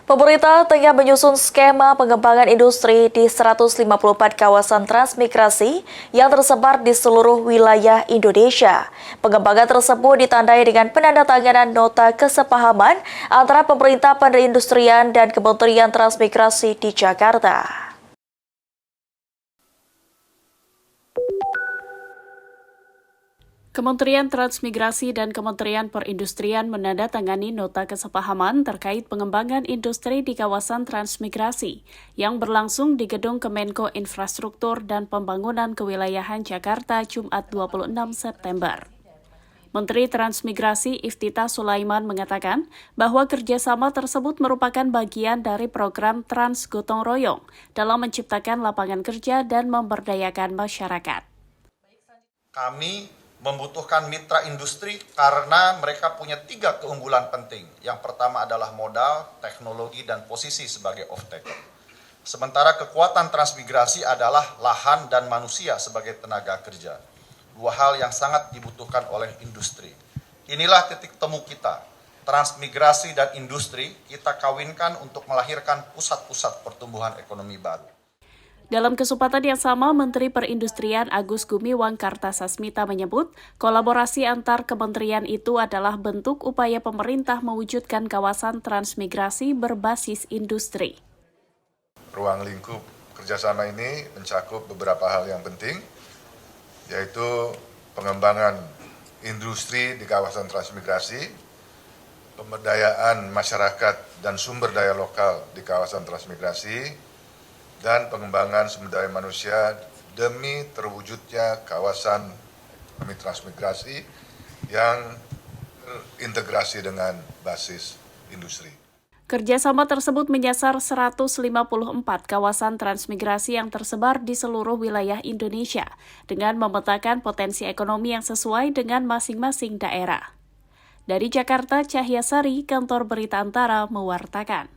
Pemerintah tengah menyusun skema pengembangan industri di 154 kawasan transmigrasi yang tersebar di seluruh wilayah Indonesia. Pengembangan tersebut ditandai dengan penandatanganan nota kesepahaman antara pemerintah perindustrian dan Kementerian Transmigrasi di Jakarta. Kementerian Transmigrasi dan Kementerian Perindustrian menandatangani nota kesepahaman terkait pengembangan industri di kawasan transmigrasi yang berlangsung di Gedung Kemenko Infrastruktur dan Pembangunan Kewilayahan Jakarta Jumat 26 September. Menteri Transmigrasi Iftita Sulaiman mengatakan bahwa kerjasama tersebut merupakan bagian dari program Trans Gotong Royong dalam menciptakan lapangan kerja dan memberdayakan masyarakat. Kami membutuhkan mitra industri karena mereka punya 3 keunggulan penting. Yang pertama adalah modal, teknologi, dan posisi sebagai off-taker. Sementara kekuatan transmigrasi adalah lahan dan manusia sebagai tenaga kerja. 2 hal yang sangat dibutuhkan oleh industri. Inilah titik temu kita. Transmigrasi dan industri kita kawinkan untuk melahirkan pusat-pusat pertumbuhan ekonomi baru. Dalam kesempatan yang sama, Menteri Perindustrian Agus Gumiwang Kartasasmita menyebut kolaborasi antar kementerian itu adalah bentuk upaya pemerintah mewujudkan kawasan transmigrasi berbasis industri. Ruang lingkup kerjasama ini mencakup beberapa hal yang penting, yaitu pengembangan industri di kawasan transmigrasi, pemberdayaan masyarakat dan sumber daya lokal di kawasan transmigrasi, dan pengembangan sumber daya manusia demi terwujudnya kawasan ekonomi transmigrasi yang terintegrasi dengan basis industri. Kerjasama tersebut menyasar 154 kawasan transmigrasi yang tersebar di seluruh wilayah Indonesia dengan memetakan potensi ekonomi yang sesuai dengan masing-masing daerah. Dari Jakarta, Cahyasari, Kantor Berita Antara mewartakan.